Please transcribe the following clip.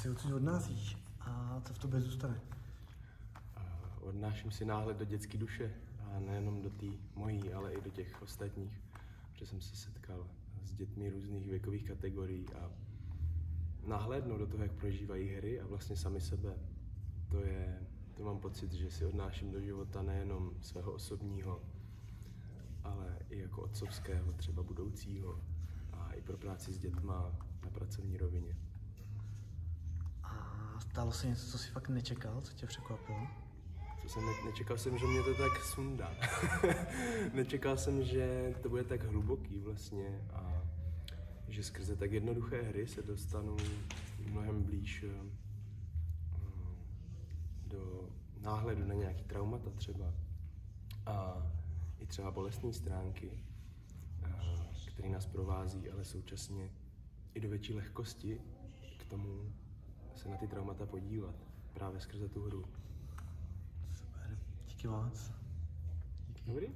si odsud odnášíš a co v tobě zůstane? Odnáším si náhled do dětské duše a nejenom do té mojí, ale i do těch ostatních, protože jsem se setkal s dětmi různých věkových kategorií a nahlédnout do toho, jak prožívají hry a vlastně sami sebe, to mám pocit, že si odnáším do života nejenom svého osobního, ale i jako otcovského, třeba budoucího a i pro práci s dětma na pracovní rovině. A stalo se něco, co jsi fakt nečekal, co tě překvapilo? Nečekal jsem, že mě to tak sundá. Nečekal jsem, že to bude tak hluboký vlastně a že skrze tak jednoduché hry se dostanu mnohem blíž do náhledu na nějaký traumata třeba a i třeba bolestné stránky, které nás provází, ale současně i do větší lehkosti k tomu se na ty traumata podívat právě skrze tu hru. Super, díky moc. Dobrý?